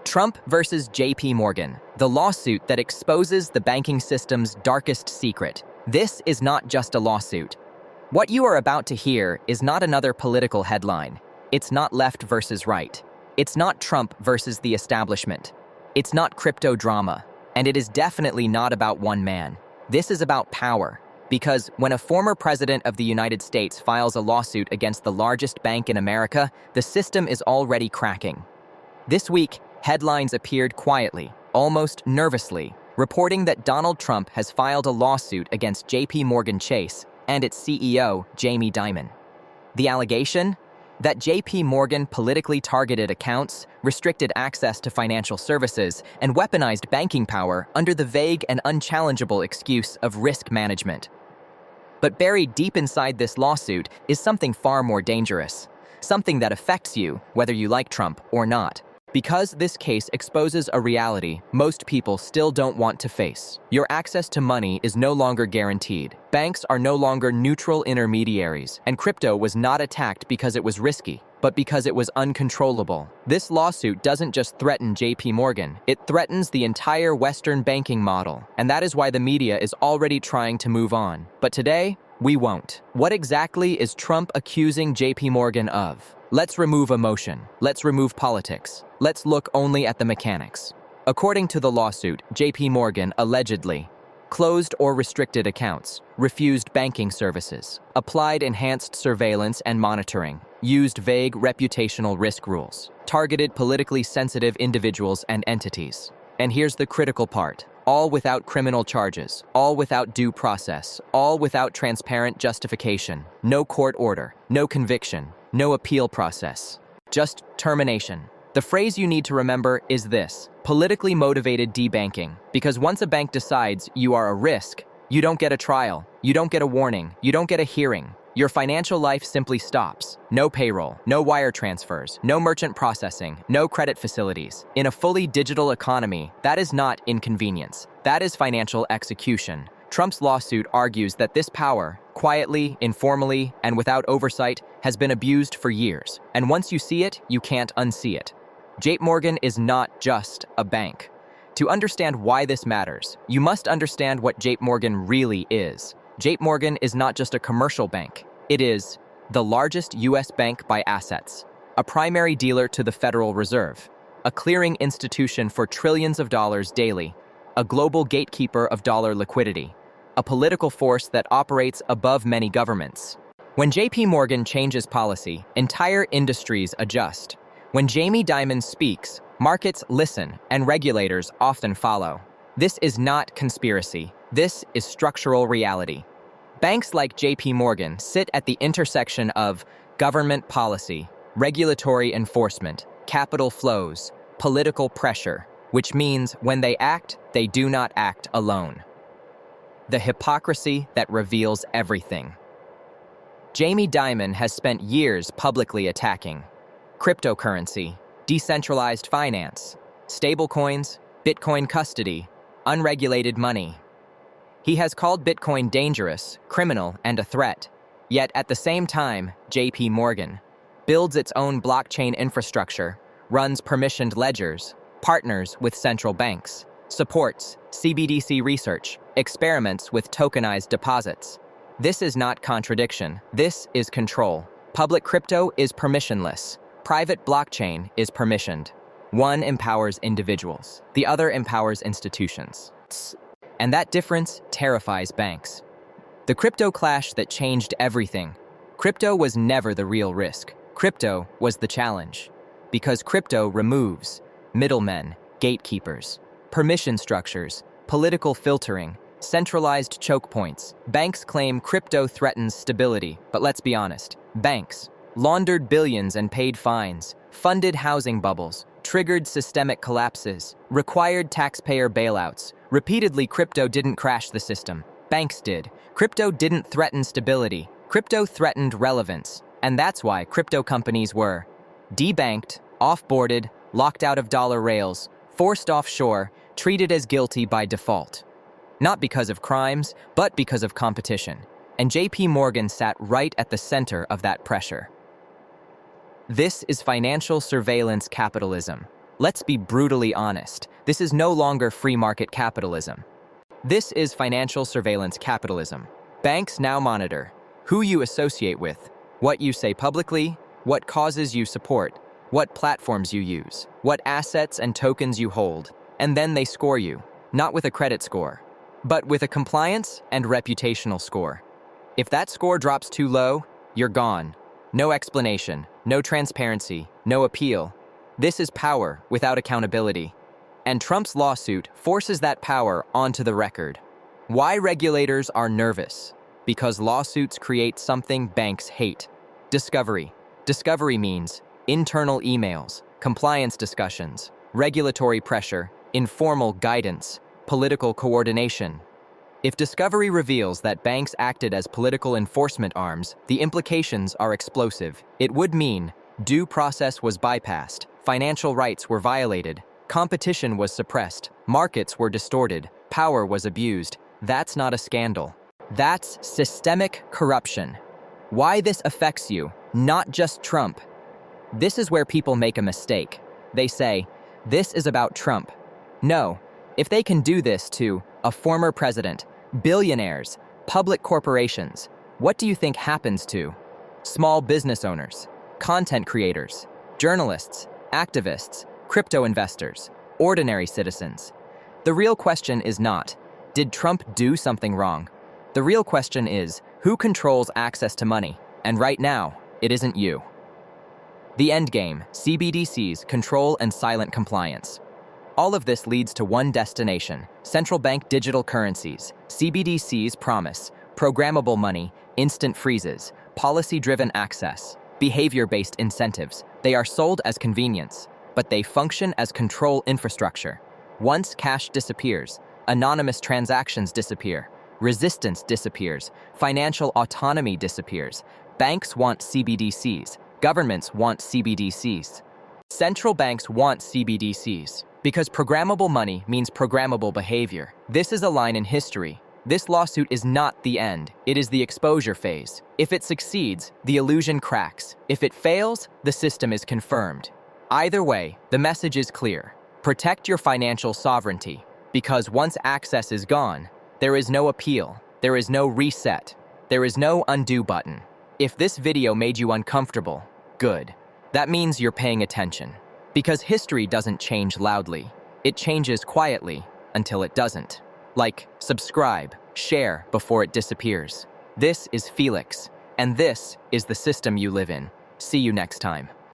Trump versus JPMorgan, the lawsuit that exposes the banking system's darkest secret. This is not just a lawsuit. What you are about to hear is not another political headline. It's not left versus right. It's not Trump versus the establishment. It's not crypto drama. And it is definitely not about one man. This is about power. Because when a former president of the United States files a lawsuit against the largest bank in America, the system is already cracking. This week, headlines appeared quietly, almost nervously, reporting that Donald Trump has filed a lawsuit against JPMorgan Chase and its CEO, Jamie Dimon. The allegation? That JPMorgan politically targeted accounts, restricted access to financial services, and weaponized banking power under the vague and unchallengeable excuse of risk management. But buried deep inside this lawsuit is something far more dangerous, something that affects you whether you like Trump or not. Because this case exposes a reality most people still don't want to face. Your access to money is no longer guaranteed. Banks are no longer neutral intermediaries, and crypto was not attacked because it was risky, but because it was uncontrollable. This lawsuit doesn't just threaten JPMorgan, it threatens the entire Western banking model, and that is why the media is already trying to move on. But today, we won't. What exactly is Trump accusing JPMorgan of? Let's remove emotion. Let's remove politics. Let's look only at the mechanics. According to the lawsuit, JPMorgan allegedly closed or restricted accounts, refused banking services, applied enhanced surveillance and monitoring, used vague reputational risk rules, targeted politically sensitive individuals and entities. And here's the critical part. All without criminal charges, all without due process, all without transparent justification, no court order, no conviction, no appeal process, just termination. The phrase you need to remember is this: politically motivated debanking. Because once a bank decides you are a risk, you don't get a trial, you don't get a warning, you don't get a hearing. Your financial life simply stops. No payroll, no wire transfers, no merchant processing, no credit facilities. In a fully digital economy, that is not inconvenience. That is financial execution. Trump's lawsuit argues that this power, quietly, informally, and without oversight, has been abused for years. And once you see it, you can't unsee it. JPMorgan is not just a bank. To understand why this matters, you must understand what JPMorgan really is. JPMorgan is not just a commercial bank. It is the largest U.S. bank by assets, a primary dealer to the Federal Reserve, a clearing institution for trillions of dollars daily, a global gatekeeper of dollar liquidity, a political force that operates above many governments. When JPMorgan changes policy, entire industries adjust. When Jamie Dimon speaks, markets listen, and regulators often follow. This is not conspiracy. This is structural reality. Banks like JPMorgan sit at the intersection of government policy, regulatory enforcement, capital flows, political pressure, which means when they act, they do not act alone. The hypocrisy that reveals everything. Jamie Dimon has spent years publicly attacking cryptocurrency, decentralized finance, stablecoins, Bitcoin custody, unregulated money. He has called Bitcoin dangerous, criminal, and a threat. Yet at the same time, JPMorgan builds its own blockchain infrastructure, runs permissioned ledgers, partners with central banks, supports CBDC research, experiments with tokenized deposits. This is not contradiction. This is control. Public crypto is permissionless. Private blockchain is permissioned. One empowers individuals. The other empowers institutions. And that difference terrifies banks. The crypto clash that changed everything. Crypto was never the real risk. Crypto was the challenge. Because crypto removes middlemen, gatekeepers, permission structures, political filtering, centralized choke points. Banks claim crypto threatens stability, but let's be honest. Banks laundered billions and paid fines, funded housing bubbles, triggered systemic collapses, required taxpayer bailouts. Repeatedly, crypto didn't crash the system. Banks did. Crypto didn't threaten stability. Crypto threatened relevance. And that's why crypto companies were debanked, off-boarded, locked out of dollar rails, forced offshore, treated as guilty by default. Not because of crimes, but because of competition. And JPMorgan sat right at the center of that pressure. This is financial surveillance capitalism. Let's be brutally honest. This is no longer free market capitalism. This is financial surveillance capitalism. Banks now monitor who you associate with, what you say publicly, what causes you support, what platforms you use, what assets and tokens you hold, and then they score you, not with a credit score, but with a compliance and reputational score. If that score drops too low, you're gone. No explanation, no transparency, no appeal. This is power without accountability. And Trump's lawsuit forces that power onto the record. Why regulators are nervous? Because lawsuits create something banks hate. Discovery. Discovery means internal emails, compliance discussions, regulatory pressure, informal guidance, political coordination. If discovery reveals that banks acted as political enforcement arms, the implications are explosive. It would mean due process was bypassed, financial rights were violated, competition was suppressed, markets were distorted, power was abused. That's not a scandal. That's systemic corruption. Why this affects you, not just Trump. This is where people make a mistake. They say, this is about Trump. No, if they can do this to a former president, billionaires, public corporations, what do you think happens to small business owners, content creators, journalists, activists, crypto investors, ordinary citizens? The real question is not, did Trump do something wrong? The real question is, who controls access to money? And right now, it isn't you. The endgame, CBDCs, control and silent compliance. All of this leads to one destination: central bank digital currencies. CBDCs promise programmable money, instant freezes, policy-driven access, behavior-based incentives. They are sold as convenience, but they function as control infrastructure. Once cash disappears, anonymous transactions disappear, resistance disappears, financial autonomy disappears. Banks want CBDCs, governments want CBDCs. Central banks want CBDCs because programmable money means programmable behavior. This is a line in history. This lawsuit is not the end. It is the exposure phase. If it succeeds, the illusion cracks. If it fails, the system is confirmed. Either way, the message is clear. Protect your financial sovereignty, because once access is gone, there is no appeal, there is no reset, there is no undo button. If this video made you uncomfortable, good. That means you're paying attention. Because history doesn't change loudly. It changes quietly until it doesn't. Like, subscribe, share before it disappears. This is Felix, and this is the system you live in. See you next time.